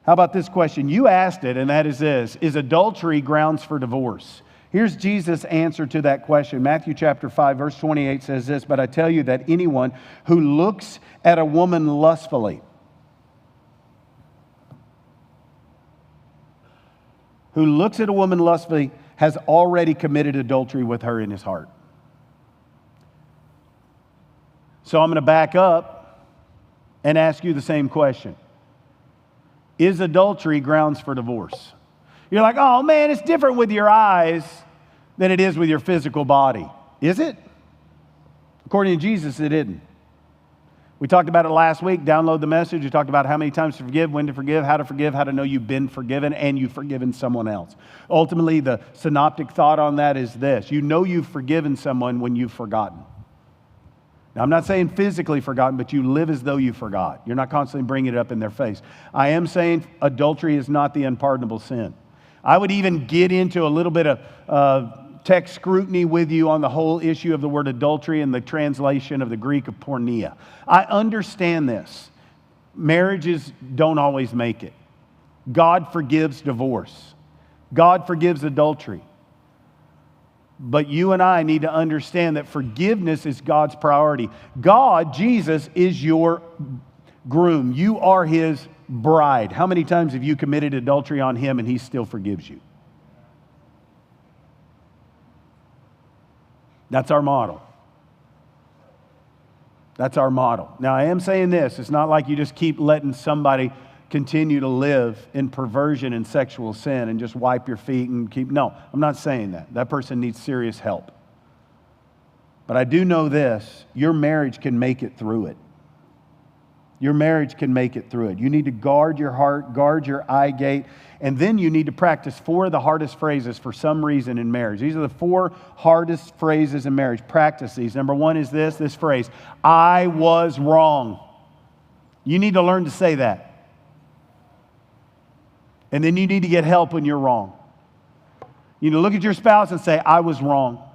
How about this question? You asked it, and that is this: is adultery grounds for divorce? Here's Jesus' answer to that question. Matthew chapter 5, verse 28 says this, "But I tell you that anyone who looks at a woman lustfully," has already committed adultery with her in his heart. So I'm going to back up and ask you the same question. Is adultery grounds for divorce? You're like, oh man, it's different with your eyes than it is with your physical body. Is it? According to Jesus, it isn't. We talked about it last week. Download the message. We talked about how many times to forgive, when to forgive, how to know you've been forgiven and you've forgiven someone else. Ultimately, the synoptic thought on that is this: you know you've forgiven someone when you've forgotten. Now, I'm not saying physically forgotten, but you live as though you forgot. You're not constantly bringing it up in their face. I am saying adultery is not the unpardonable sin. I would even get into a little bit of text scrutiny with you on the whole issue of the word adultery and the translation of the Greek of porneia. I understand this. Marriages don't always make it. God forgives divorce. God forgives adultery. But you and I need to understand that forgiveness is God's priority. God, Jesus, is your groom. You are His bride. How many times have you committed adultery on Him and He still forgives you? That's our model. That's our model. Now, I am saying this. It's not like you just keep letting somebody continue to live in perversion and sexual sin and just wipe your feet and keep... No, I'm not saying that. That person needs serious help. But I do know this: your marriage can make it through it. Your marriage can make it through it. You need to guard your heart, guard your eye gate, and then you need to practice 4 of the hardest phrases for some reason in marriage. These are the 4 hardest phrases in marriage. Practice these. Number 1 is this phrase: I was wrong. You need to learn to say that. And then you need to get help when you're wrong. You need to look at your spouse and say, I was wrong.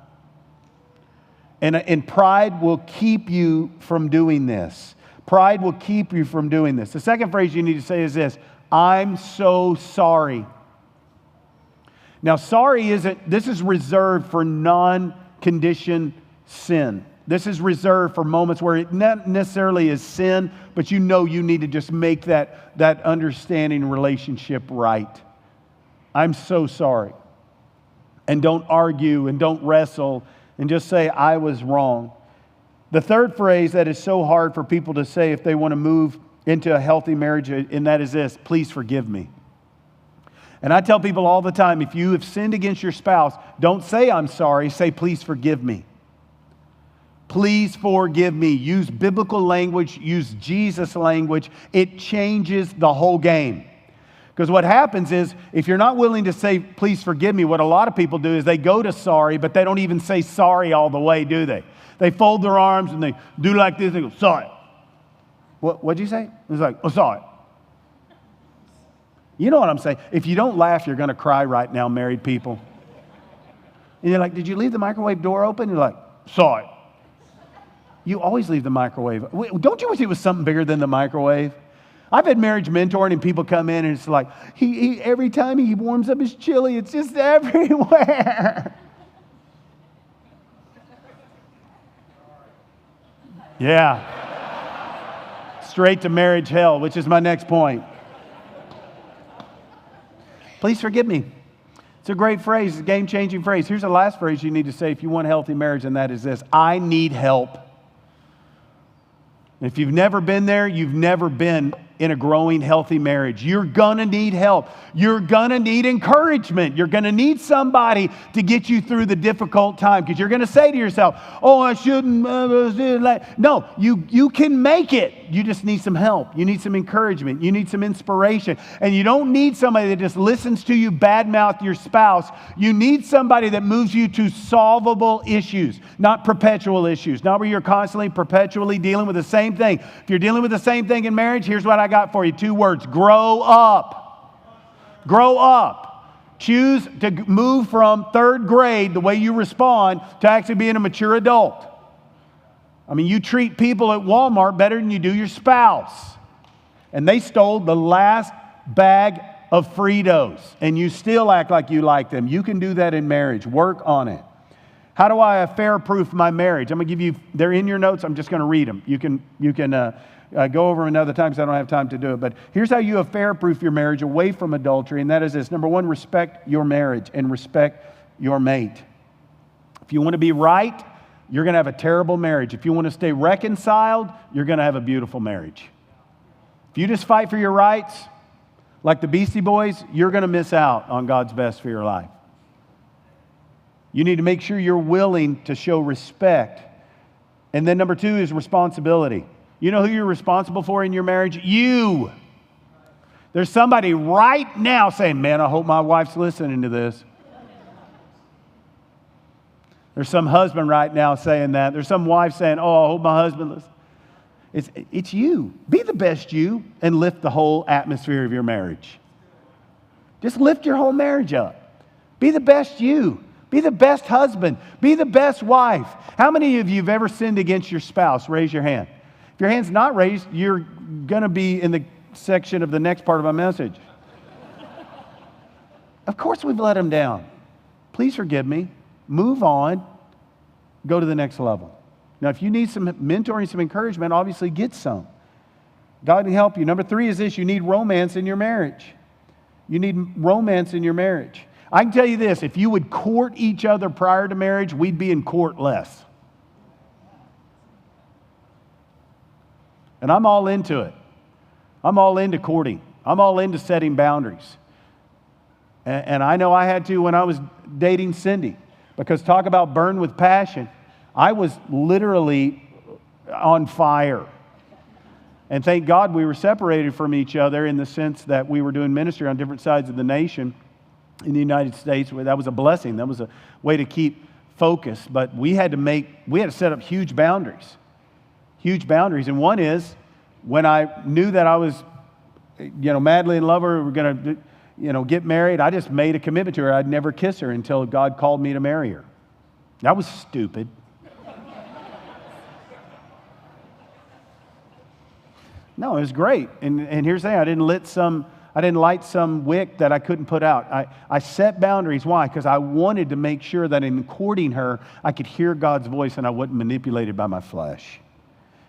And pride will keep you from doing this. Pride will keep you from doing this. The second phrase you need to say is this: I'm so sorry. Now, sorry this is reserved for non-conditioned sin. This is reserved for moments where it not necessarily is sin, but you know you need to just make that understanding relationship right. I'm so sorry. And don't argue and don't wrestle and just say, I was wrong. The third phrase that is so hard for people to say if they want to move into a healthy marriage, and that is this: please forgive me. And I tell people all the time, if you have sinned against your spouse, don't say I'm sorry, say please forgive me. Please forgive me. Use biblical language, use Jesus language. It changes the whole game. Because what happens is, if you're not willing to say, please forgive me, what a lot of people do is they go to sorry, but they don't even say sorry all the way, do they? They fold their arms and they do like this and they go, sorry. What'd you say? It's like, oh, sorry. You know what I'm saying? If you don't laugh, you're going to cry right now, married people. And you're like, did you leave the microwave door open? You're like, sorry. You always leave the microwave. Don't you wish it was something bigger than the microwave? I've had marriage mentoring and people come in and it's like, he every time he warms up his chili, it's just everywhere. Yeah. Straight to marriage hell, which is my next point. Please forgive me. It's a great phrase, it's a game-changing phrase. Here's the last phrase you need to say if you want a healthy marriage, and that is this: I need help. If you've never been there, you've never been in a growing, healthy marriage. You're going to need help. You're going to need encouragement. You're going to need somebody to get you through the difficult time, because you're going to say to yourself, oh, I shouldn't. No, you can make it. You just need some help. You need some encouragement. You need some inspiration. And you don't need somebody that just listens to you badmouth your spouse. You need somebody that moves you to solvable issues, not perpetual issues, not where you're constantly, perpetually dealing with the same thing. If you're dealing with the same thing in marriage, here's what I got for you. 2 words: grow up. Grow up. Choose to move from 3rd grade, the way you respond, to actually being a mature adult. I mean, you treat people at Walmart better than you do your spouse. And they stole the last bag of Fritos and you still act like you like them. You can do that in marriage. Work on it. How do I affair-proof my marriage? I'm going to give you, they're in your notes. I'm just going to read them. You can go over them another time because I don't have time to do it. But here's how you affair-proof your marriage away from adultery, and that is this. Number one, respect your marriage and respect your mate. If you want to be right, you're going to have a terrible marriage. If you want to stay reconciled, you're going to have a beautiful marriage. If you just fight for your rights, like the Beastie Boys, you're going to miss out on God's best for your life. You need to make sure you're willing to show respect. And then number two is responsibility. You know who you're responsible for in your marriage? You. There's somebody right now saying, man, I hope my wife's listening to this. There's some husband right now saying that. There's some wife saying, oh, I hope my husband listens. It's you. Be the best you and lift the whole atmosphere of your marriage. Just lift your whole marriage up. Be the best you. Be the best husband. Be the best wife. How many of you have ever sinned against your spouse? Raise your hand. If your hand's not raised, you're going to be in the section of the next part of my message. Of course we've let him down. Please forgive me. Move on. Go to the next level. Now, if you need some mentoring, some encouragement, obviously get some. God can help you. Number three is this. You need romance in your marriage. You need romance in your marriage. I can tell you this, if you would court each other prior to marriage, we'd be in court less. And I'm all into it. I'm all into courting. I'm all into setting boundaries. And I know I had to when I was dating Cindy, because talk about burn with passion. I was literally on fire. And thank God we were separated from each other in the sense that we were doing ministry on different sides of the nation. In the United States, that was a blessing. That was a way to keep focus. But we had to set up huge boundaries. Huge boundaries. And one is, when I knew that I was, madly in love with her, we were going to, get married, I just made a commitment to her. I'd never kiss her until God called me to marry her. That was stupid. No, it was great. And here's the thing, I didn't light some wick that I couldn't put out. I set boundaries. Why? Because I wanted to make sure that in courting her, I could hear God's voice and I wasn't manipulated by my flesh.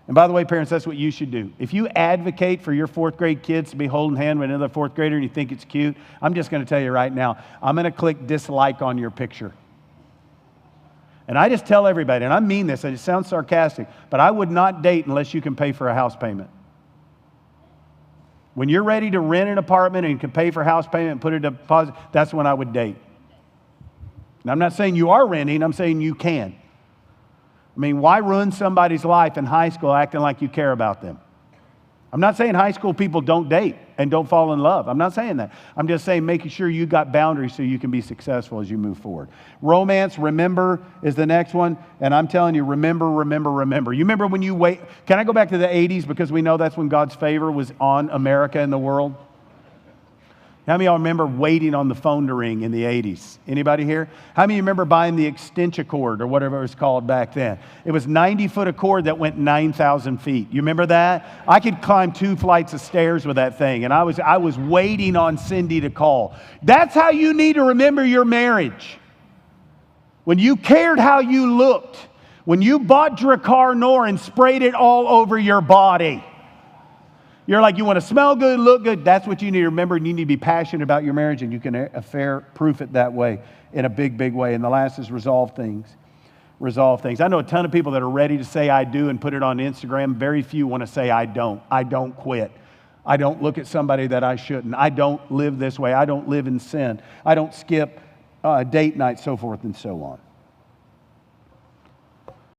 And by the way, parents, that's what you should do. If you advocate for your fourth grade kids to be holding hands with another fourth grader and you think it's cute, I'm just going to tell you right now, I'm going to click dislike on your picture. And I just tell everybody, and I mean this, and it sounds sarcastic, but I would not date unless you can pay for a house payment. When you're ready to rent an apartment and you can pay for house payment and put a deposit, that's when I would date. Now, I'm not saying you are renting, I'm saying you can. I mean, why ruin somebody's life in high school acting like you care about them? I'm not saying high school people don't date and don't fall in love. I'm not saying that. I'm just saying making sure you got boundaries so you can be successful as you move forward. Romance, remember, is the next one. And I'm telling you, remember. You remember when you wait? Can I go back to the 80s because we know that's when God's favor was on America and the world? How many of y'all remember waiting on the phone to ring in the 80s? Anybody here? How many of you remember buying the extension cord or whatever it was called back then? It was 90 foot of cord that went 9,000 feet. You remember that? I could climb 2 flights of stairs with that thing, and I was waiting on Cindy to call. That's how you need to remember your marriage. When you cared how you looked, when you bought Dracar Nor and sprayed it all over your body. You're like, you want to smell good, look good. That's what you need to remember. And you need to be passionate about your marriage, and you can affair-proof it that way in a big, big way. And the last is resolve things. Resolve things. I know a ton of people that are ready to say I do and put it on Instagram. Very few want to say I don't. I don't quit. I don't look at somebody that I shouldn't. I don't live this way. I don't live in sin. I don't skip date night, so forth and so on.